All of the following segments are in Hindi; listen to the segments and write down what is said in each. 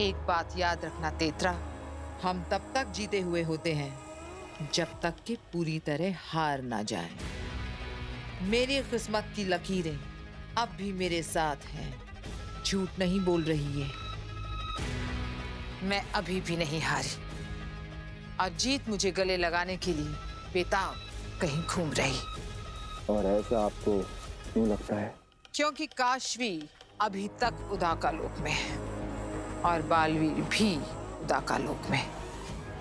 एक बात याद रखना तेतरा, हम तब तक जीते हुए होते हैं जब तक कि पूरी तरह हार ना जाए। मेरी किस्मत की लकीरें अब भी मेरे साथ हैं, झूठ नहीं बोल रही है। मैं अभी भी नहीं हारी और जीत मुझे गले लगाने के लिए बेताब कहीं घूम रही। और ऐसा आपको क्यों लगता है? क्योंकि काशवी अभी तक उदाका लोक में है और बालवीर भी उदाका लोक में है।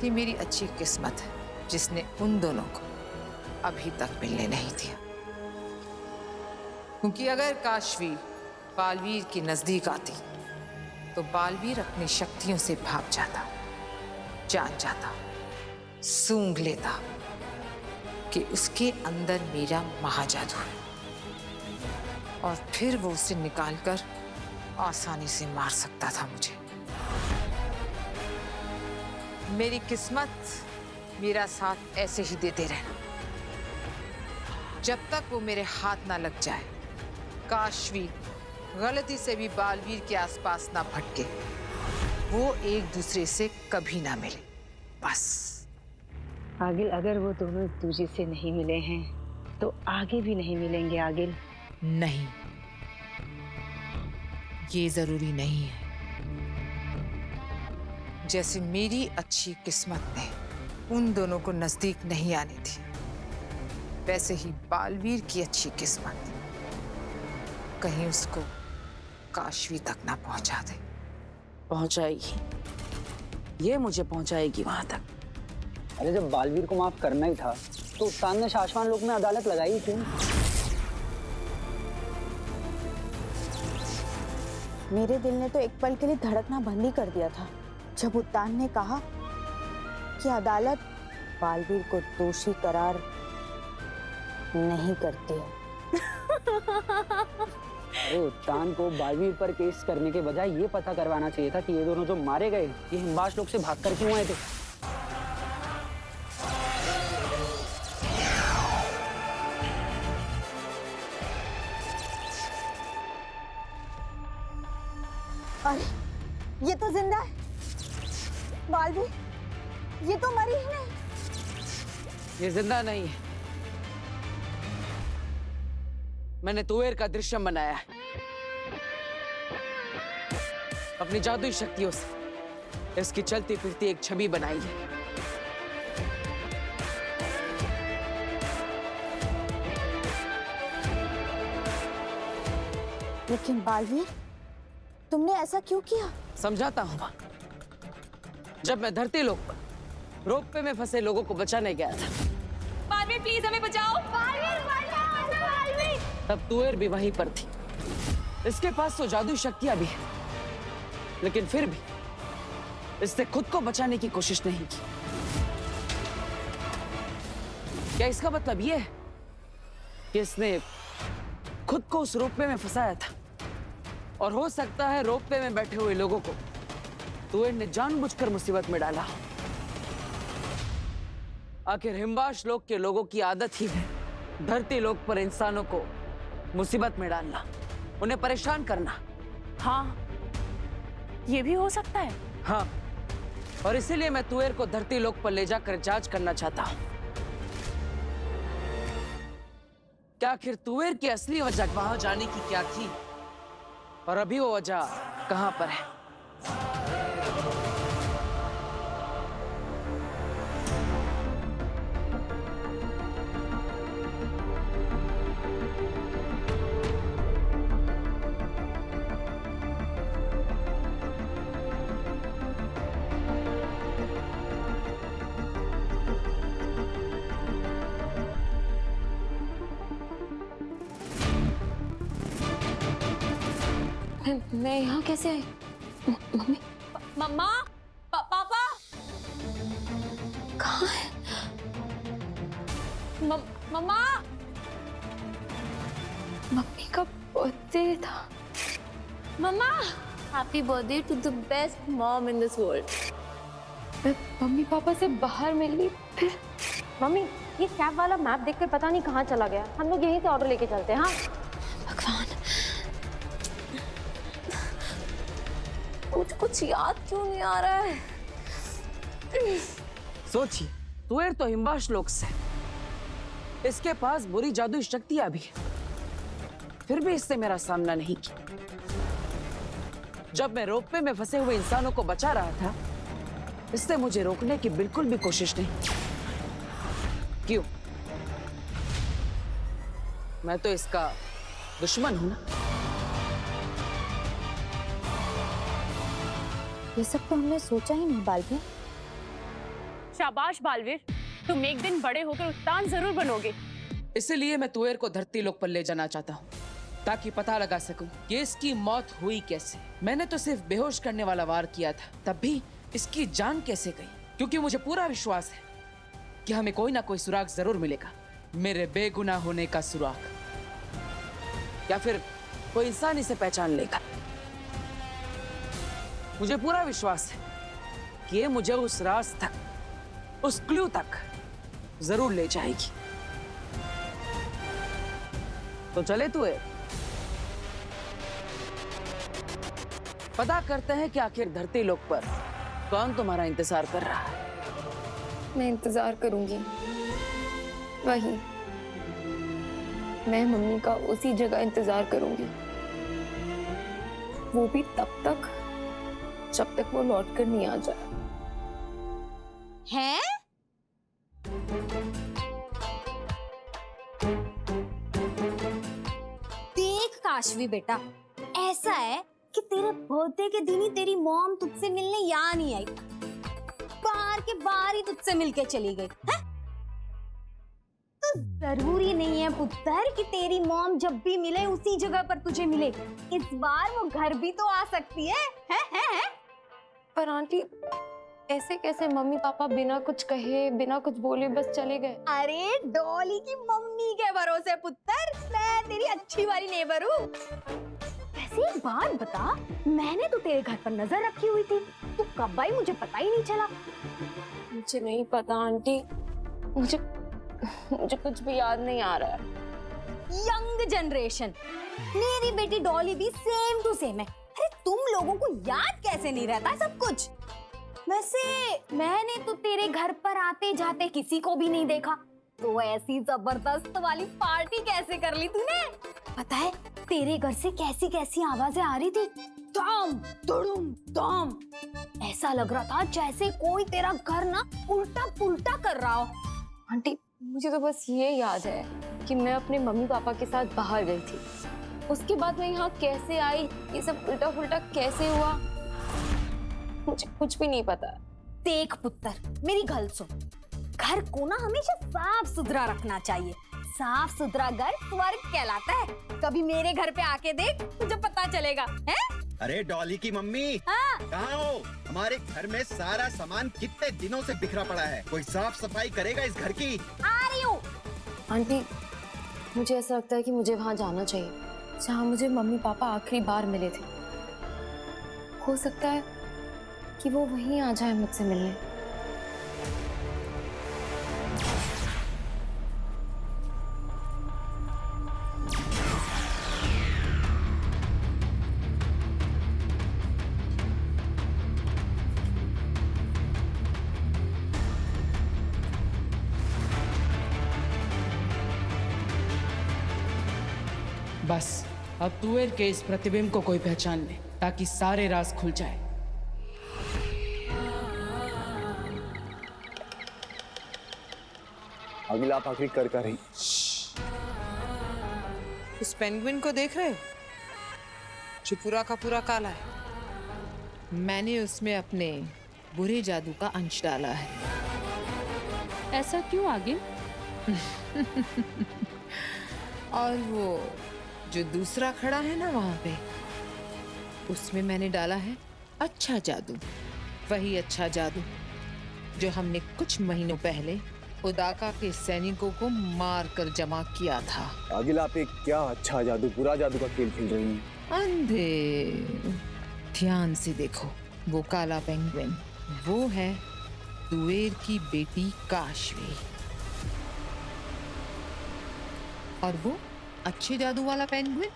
ये मेरी अच्छी किस्मत है जिसने उन दोनों को अभी तक मिलने नहीं दिया। क्योंकि अगर काशवी बालवीर के नजदीक आती तो बालवीर अपनी शक्तियों से भाग जाता, जान जाता, सूंघ लेता कि उसके अंदर मेरा महाजादू है और फिर वो उसे निकालकर आसानी से मार सकता था मुझे। मेरी किस्मत मेरा साथ ऐसे ही देते रहना जब तक वो मेरे हाथ ना लग जाए। काशवी गलती से भी बालवीर के आसपास ना भटके, वो एक दूसरे से कभी ना मिले, बस। आगिल, अगर वो दोनों एक दूसरे से नहीं मिले हैं तो आगे भी नहीं मिलेंगे आगिल। नहीं, ये जरूरी नहीं है। जैसे मेरी अच्छी किस्मत ने उन दोनों को नजदीक नहीं आने दी, वैसे ही बालवीर की अच्छी किस्मत कहीं उसको काशवी तक ना पहुंचा दे। पहुंचाएगी, ये मुझे पहुंचाएगी वहां तक। अरे जब बालवीर को माफ करना ही था तो उस्ताद ने शाश्वान लोक में अदालत लगाई क्यों? मेरे दिल ने तो एक पल के लिए धड़कना बंद ही कर दिया था जब उत्तान ने कहा कि अदालत बालवीर को दोषी करार नहीं करती है। अरे उत्तान को बालवीर पर केस करने के बजाय ये पता करवाना चाहिए था कि ये दोनों जो मारे गए ये हिमवास लोक से भागकर क्यों आए थे। अरे ये तो जिंदा है। बालवीर, ये तो मरी ही नहीं। ये जिंदा नहीं है, मैंने तुवेर का दृश्यम बनाया है अपनी जादुई शक्तियों से। इसकी चलती फिरती एक छवि बनाई है। लेकिन बालवीर, तुमने ऐसा क्यों किया? समझाता हूं मां। जब मैं धरती लोक पर रोपवे में फंसे लोगों को बचाने गया था, बालवीर प्लीज हमें बचाओ। बालवीर बालवीर। तब तुवेर भी वहीं पर थी। इसके पास तो जादुई शक्तियां भी है, लेकिन फिर भी इसने खुद को बचाने की कोशिश नहीं की। क्या इसका मतलब यह है कि इसने खुद को उस रोपवे में फंसाया था और हो सकता है रोपवे में बैठे हुए लोगों को तुवेर ने जानबूझकर मुसीबत में डाला। आखिर हिमवास लोक के लोगों की आदत ही है धरती लोक पर इंसानों को मुसीबत में डालना, उन्हें परेशान करना। हाँ, ये भी हो सकता है। हाँ, और इसीलिए मैं तुवेर को धरती लोक पर ले जाकर जांच करना चाहता हूं। क्या आखिर तुवेर की असली वजह वहां जाने की क्या थी और अभी वो वजह कहां पर है? मैं यहाँ कैसे आई? मम्मी, मम्मा, पापा कहाँ है? मम्मा, मम्मी का बर्थडे था। Mumma, happy birthday to the best mom in this world. मैं मम्मी पापा से बाहर मिल ली, फिर मम्मी ये कैब वाला मैप देखकर पता नहीं कहाँ चला गया। हम लोग यहीं से ऑर्डर लेके चलते हैं। हाँ भगवान, वो मुझे कुछ याद क्यों नहीं आ रहा है? सोचिए, तुएर तो हिमवाश लोक से, इसके पास बुरी जादुई शक्तियां भी है, फिर भी इससे मेरा सामना नहीं किया। जब मैं रोपवे में फंसे हुए इंसानों को बचा रहा था, इसने मुझे रोकने की बिल्कुल भी कोशिश नहीं की। क्यों? मैं तो इसका दुश्मन हूं ना। ये सब तो हमने सोचा ही नहीं बालवीर। शाबाश बालवीर, तुम एक दिन बड़े होकर उत्तान जरूर बनोगे। इसलिए मैं तुएर को धरती लोक पर ले जाना चाहता हूँ, ताकि पता लगा सकूं कि इसकी मौत हुई कैसे। मैंने तो सिर्फ बेहोश करने वाला वार किया था, तब भी इसकी जान कैसे गई? क्योंकि मुझे पूरा विश्वास है कि हमें कोई ना कोई सुराग जरूर मिलेगा, मेरे बेगुनाह होने का सुराग, या फिर कोई इंसान इसे पहचान लेगा। मुझे पूरा विश्वास है कि ये मुझे उस राज तक, उस क्लू तक जरूर ले जाएगी। तो चले तुएर, पता करते हैं कि आखिर धरती लोक पर कौन तुम्हारा इंतजार कर रहा है। मैं इंतजार करूंगी, वही मैं मम्मी का उसी जगह इंतजार करूंगी, वो भी तब तक जब तक वो लौट कर नहीं आ जाए। हैं? देख काशवी बेटा, ऐसा है कि तेरे बर्थडे के दिन ही तेरी मॉम तुझसे मिलने यहाँ नहीं आई, बाहर के बाहर ही तुझसे मिलके चली गई है? तो जरूरी नहीं है पुत्र कि तेरी मॉम जब भी मिले उसी जगह पर तुझे मिले। इस बार वो घर भी तो आ सकती है? पर आंटी, ऐसे कैसे मम्मी पापा बिना कुछ कहे, बिना कुछ बोले बस चले गए? अरे डॉली की मम्मी के भरोसे पुत्र, मैं तेरी अच्छी वाली नेबर हूँ। वैसे एक बात बता, मैंने तो तेरे घर पर नजर रखी हुई थी, तू कब आई मुझे पता ही नहीं चला। मुझे नहीं पता आंटी, मुझे कुछ भी याद नहीं आ रहा है। यंग जनरेशन, मेरी बेटी डॉली भी सेम टू सेम है। अरे तुम लोगों को याद कैसे नहीं रहता सब कुछ? वैसे मैंने तो तेरे घर पर आते जाते किसी को भी नहीं देखा, तो ऐसी जबरदस्त वाली पार्टी कैसे कर ली तूने? पता है तेरे घर से कैसी कैसी आवाजें आ रही थी, धम धुड़ुम धम। ऐसा लग रहा था जैसे कोई तेरा घर ना उल्टा पुल्टा कर रहा हो। आंटी, मुझे तो बस ये याद है कि मैं अपने मम्मी पापा के साथ बाहर गई थी, उसके बाद मैं यहाँ कैसे आई, ये सब उल्टा पुल्टा कैसे हुआ, मुझे कुछ भी नहीं पता। देख पुत्र, मेरी गल सुन, घर को ना हमेशा साफ सुथरा रखना चाहिए। साफ सुथरा घर स्वर्ग कहलाता है। कभी मेरे घर पे आके देख, तुझे पता चलेगा। है? अरे डॉली की मम्मी, कहाँ हो? हमारे घर में सारा सामान कितने दिनों से बिखरा पड़ा है, कोई साफ सफाई करेगा इस घर की? आ रही हूँ। आंटी, मुझे ऐसा लगता है कि मुझे वहां जाना चाहिए जहाँ मुझे मम्मी पापा आखिरी बार मिले थे। हो सकता है कि वो वहीं आ जाए मुझसे मिलने। बस अब तुएर के इस प्रतिबिंब को कोई पहचान ले, ताकि सारे राज खुल जाए। अगला आप आखिरी कर रही। उस पेंगुइन को देख रहे हो जो पूरा का पूरा काला है? मैंने उसमें अपने बुरे जादू का अंश डाला है। ऐसा क्यों आगे? और वो जो दूसरा खड़ा है ना वहां पे, उसमें मैंने डाला है अच्छा जादू। वही अच्छा जादू जो हमने कुछ महीनों पहले उदाका के सैनिकों को मार कर जमा किया था। आगिल, आप एक क्या अच्छा जादू, बुरा जादू का खेल खेल रही हैं। अंधे, ध्यान से देखो, वो काला पेंगुइन वो है तुएर की बेटी काशवी, और वो अच्छे जादू वाला पेंगुइन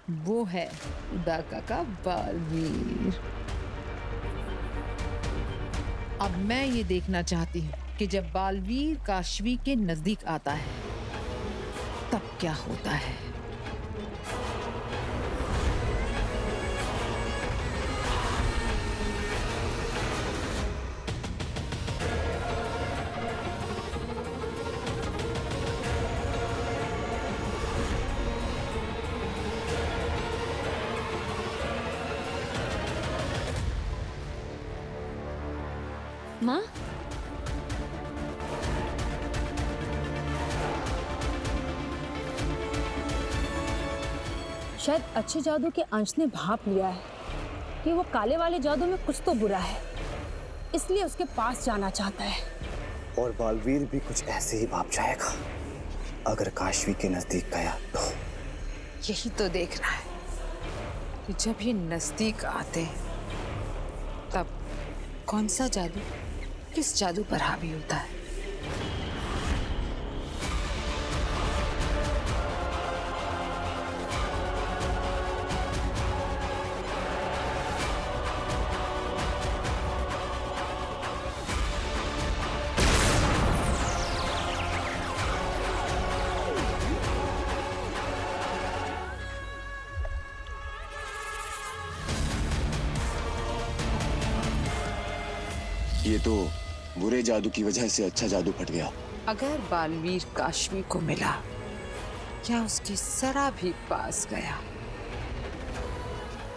वो है उदाका का बालवीर। अब मैं ये देखना चाहती हूँ कि जब बालवीर काशवी के नजदीक आता है तब क्या होता है। माँ, शायद अच्छे जादू के अंश ने भांप लिया है कि वो काले वाले जादू में कुछ तो बुरा है, इसलिए उसके पास जाना चाहता है। और बालवीर भी कुछ ऐसे ही भाप जाएगा अगर काशवी के नजदीक गया तो। यही तो देखना है कि जब ये नजदीक आते तब कौन सा जादू किस जादू पर हावी होता है। ये तो बुरे जादू की वजह से अच्छा जादू फट गया। अगर बालवीर काशवी को मिला या उसकी सरा भी पास गया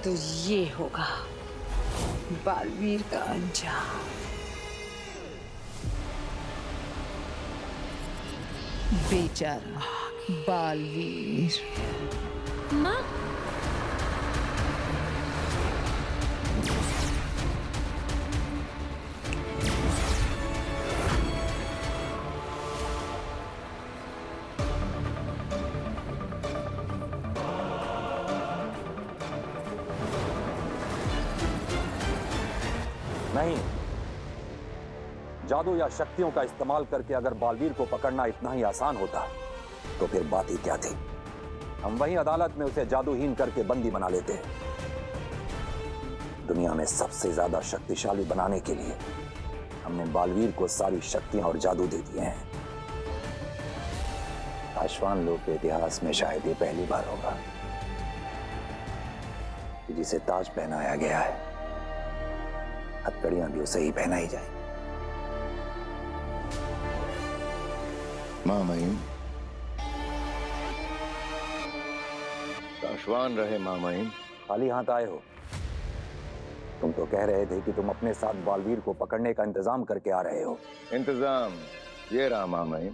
तो ये होगा बालवीर का अंजाम। बेचारा बालवीर। माँ, नहीं, जादू या शक्तियों का इस्तेमाल करके अगर बालवीर को पकड़ना इतना ही आसान होता तो फिर बात ही क्या थी। हम वहीं अदालत में उसे जादूहीन करके बंदी बना लेते। दुनिया में सबसे ज्यादा शक्तिशाली बनाने के लिए हमने बालवीर को सारी शक्तियां और जादू दे दिए हैं। आश्वान लोक के इतिहास में शायद ये पहली बार होगा कि जिसे ताज पहनाया गया है हथकड़ियां भी उसे ही पहनाई जाए। मां महिम, आश्वान रहे मां महिम। खाली हाथ आए हो? तुम तो कह रहे थे कि तुम अपने साथ बालवीर को पकड़ने का इंतजाम करके आ रहे हो। इंतजाम ये रहा मां महिम।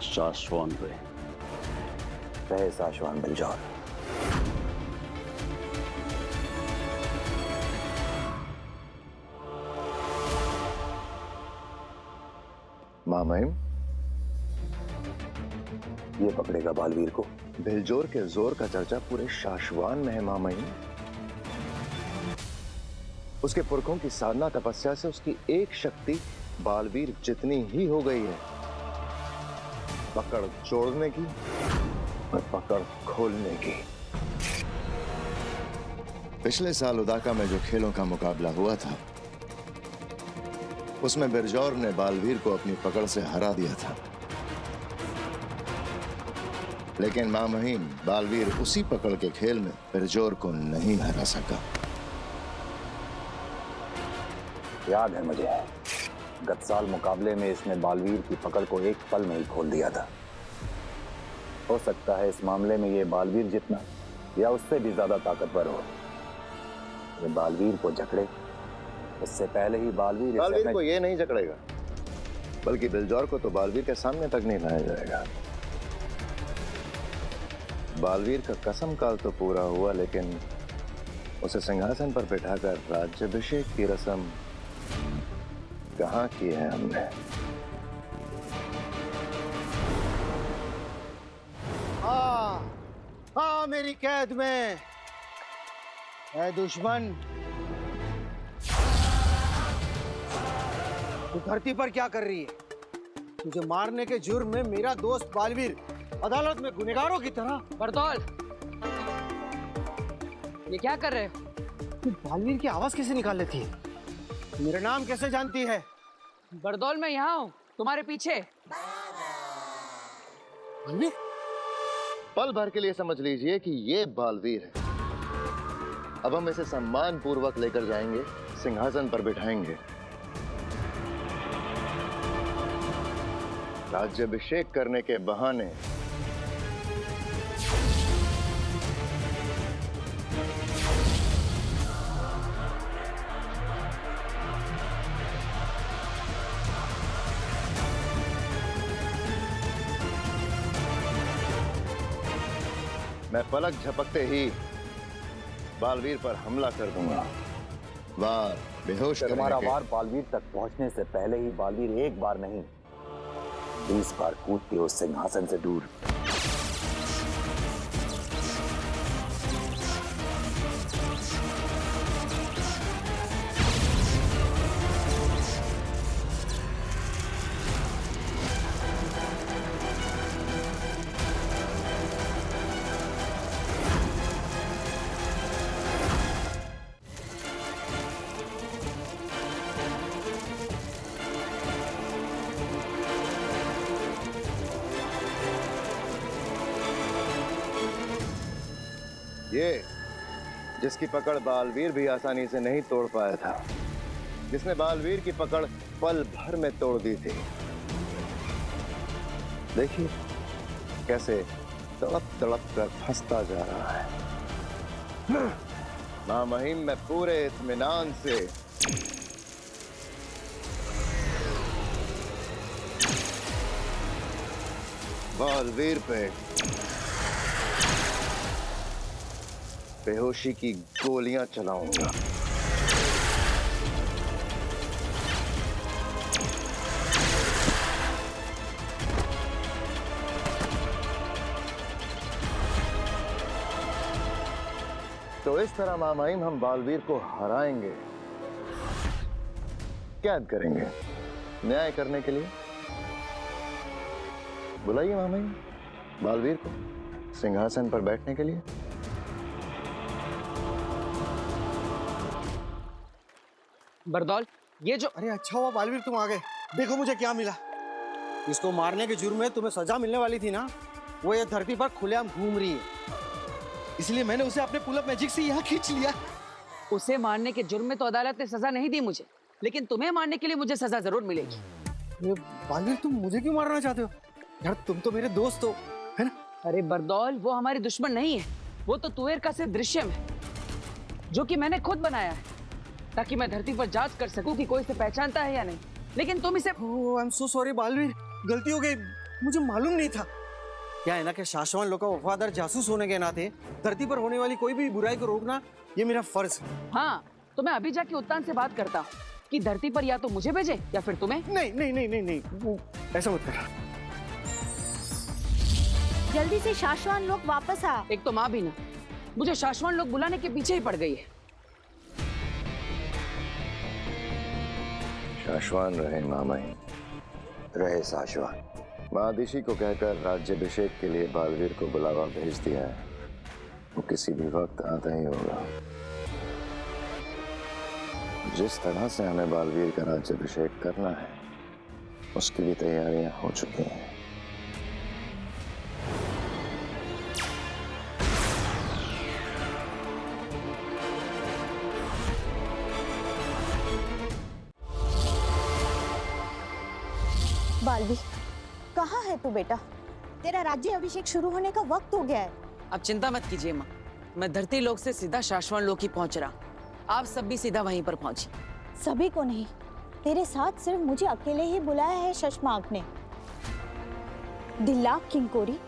सासवान रहे सासवान बिलजौर। मां महिम, ये पकड़ेगा बालवीर को। बिलजोर के जोर का चर्चा पूरे शाश्वान में है मां महिम। उसके पुरखों की साधना तपस्या से उसकी एक शक्ति बालवीर जितनी ही हो गई है, पकड़ जोड़ने की और पकड़ खोलने की। पिछले साल उदाका में जो खेलों का मुकाबला हुआ था उसमें बिरजौर ने बालवीर को अपनी पकड़ से हरा दिया था, लेकिन मां महिम बालवीर उसी पकड़ के खेल में बिरजौर को नहीं हरा सका। याद है मुझे, गत साल मुकाबले में इसने बालवीर की पकड़ को एक पल में ही खोल दिया था। हो सकता है इस मामले में ये बालवीर जितना या उससे भी ज्यादा ताकतवर हो। ये बालवीर को जकड़े उससे पहले ही बालवीर को ये नहीं जकड़ेगा, बल्कि बिलजौर को तो बालवीर के सामने तक नहीं लाया जाएगा। बालवीर का कसम काल तो पूरा हुआ, लेकिन उसे सिंहासन पर बिठाकर राज्याभिषेक की रस्म कहाँ की है हमने। हाँ मेरी कैद में है दुश्मन। तू धरती पर क्या कर रही है? तुझे मारने के जुर्म में मेरा दोस्त बालवीर अदालत में गुनहगारों की तरह। बरदौल, ये क्या कर रहे हो? तू बालवीर की आवाज कैसे निकाल लेती है? मेरा नाम कैसे जानती है? बरदौल, मैं यहाँ हूँ, तुम्हारे पीछे। बालवीर? पल भर के लिए समझ लीजिए कि ये बालवीर है। अब हम इसे सम्मान पूर्वक लेकर जाएंगे, सिंहासन पर बिठाएंगे। राज्याभिषेक करने के बहाने मैं पलक झपकते ही बालवीर पर हमला कर दूंगा। वार बेहोश करने तुम्हारा के। वार बालवीर तक पहुंचने से पहले ही बालवीर एक बार नहीं 20 बार कूद के उस सिंहासन से दूर। ये जिसकी पकड़ बालवीर भी आसानी से नहीं तोड़ पाया था, जिसने बालवीर की पकड़ पल भर में तोड़ दी थी। देखिए कैसे तड़प तड़प कर फंसता जा रहा है। मां महिम में पूरे इत्मीनान से बालवीर पे बेहोशी की गोलियां चलाऊंगा। तो इस तरह मां महिम हम बालवीर को हराएंगे, कैद करेंगे, न्याय करने के लिए। बुलाइए मां महिम बालवीर को सिंहासन पर बैठने के लिए। बरदौल, ये जो... अरे अच्छा हुआ बालवीर तुम आ गए। देखो मुझे क्या मिला। इसको मारने के जुर्म में तुम्हें सजा मिलने वाली थी ना, वो ये धरती पर खुलेआम घूम रही है, इसलिए मैंने उसे अपने पुल अप मैजिक से यहाँ खींच लिया। उसे मारने के जुर्म में तो अदालत ने सजा नहीं दी मुझे, लेकिन तुम्हें मारने के लिए मुझे सजा जरूर मिलेगी। बालवीर तुम मुझे क्यों मारना चाहते हो? यार तुम तो मेरे दोस्त हो, है ना? अरे बरदौल, वो हमारी दुश्मन नहीं है, वो तो तुवेर का सिर्फ दृश्यम है जो कि मैंने खुद बनाया है ताकि मैं धरती पर जांच कर सकूं कि कोई इसे पहचानता है या नहीं। लेकिन तुम इसे... I am so sorry Baalveer, गलती हो गई, मुझे मालूम नहीं था। क्या है ना कि शाश्वान लोग का वफादार जासूस होने के नाते धरती पर होने वाली कोई भी बुराई को रोकना ये मेरा फर्ज है। हाँ, तो मैं अभी जाके उत्तान से बात करता हूँ कि धरती पर या तो मुझे भेजे या फिर तुम्हें। नहीं नहीं नहीं नहीं नहीं, ऐसा मत करना। जल्दी से शाश्वान लोग वापस आ। एक तो माँ भी ना मुझे शाश्वान लोग बुलाने के पीछे ही पड़ गई है। शाश्वान रहे मां महिम, रहे शाश्वान। महादिशी को कहकर राज्याभिषेक के लिए बालवीर को बुलावा भेज दिया है। वो किसी भी वक्त आता ही होगा। जिस तरह से हमें बालवीर का राज्याभिषेक करना है उसकी भी तैयारियां हो चुकी हैं। बालवीर, कहाँ है तू बेटा? तेरा राज्य अभिषेक शुरू होने का वक्त हो गया है। अब चिंता मत कीजिए माँ, मैं धरती लोक से सीधा शाश्वान लोक ही पहुंच रहा। आप सब भी सीधा वहीं पर पहुंची। सभी को नहीं, तेरे साथ सिर्फ मुझे अकेले ही बुलाया है शशमांक ने। दिल्लाक, किंकोरी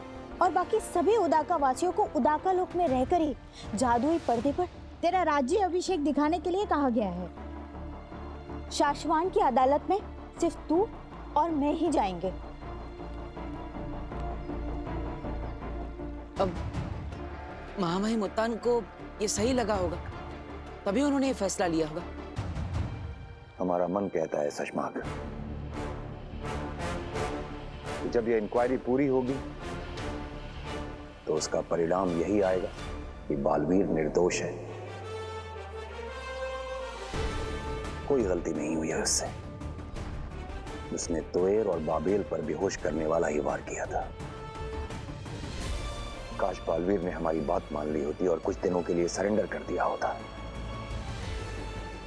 और बाकी सभी उदाका वासियों को उदाका लोक में रहकर ही जादुई पर्दे पर तेरा राज्य अभिषेक दिखाने के लिए कहा गया है। शाश्वान की अदालत में सिर्फ तू और मैं ही जाएंगे। अब महामहिम उत्तान को ये सही लगा होगा, तभी उन्होंने ये फैसला लिया होगा। हमारा मन कहता है शशमांक, कि जब यह इंक्वायरी पूरी होगी तो उसका परिणाम यही आएगा कि बालवीर निर्दोष है, कोई गलती नहीं हुई है उससे। उसने तोएर और बाबेल पर बेहोश करने वाला ही वार किया था। काश बालवीर ने हमारी बात मान ली होती और कुछ दिनों के लिए सरेंडर कर दिया होता,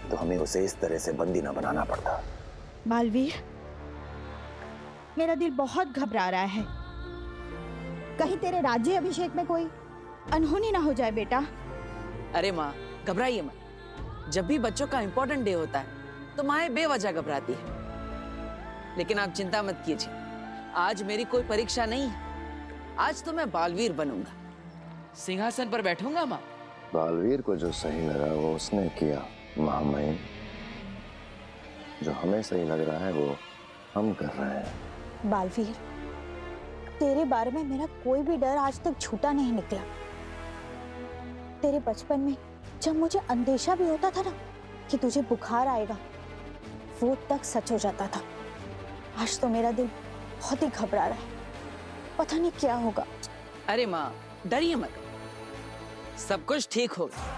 तो हमें उसे इस तरह से बंदी न बनाना पड़ता। बालवीर, मेरा दिल बहुत घबरा रहा है। कहीं तेरे राज्य अभिषेक में कोई अनहोनी ना हो जाए बेटा। अरे माँ, घबराइए मत। जब भी बच्चों का इंपॉर्टेंट डे होता है तो माएं बेवजह घबराती है। लेकिन आप चिंता मत कीजिए, आज मेरी कोई परीक्षा नहीं है। आज तो मैं बालवीर बनूंगा, सिंहासन पर बैठूंगा माँ। बालवीर को जो सही लगा वो उसने किया महामहिम। जो हमें सही लग रहा है वो हम कर रहे हैं। बालवीर, तेरे बारे में मेरा कोई भी डर आज तक झूठा नहीं निकला। तेरे बचपन में जब मुझे अंदेशा भी होता था ना कि तुझे बुखार आएगा, वो तक सच हो जाता था। आज तो मेरा दिल बहुत ही घबरा रहा है, पता नहीं क्या होगा। अरे माँ, डरिए मत, सब कुछ ठीक होगा।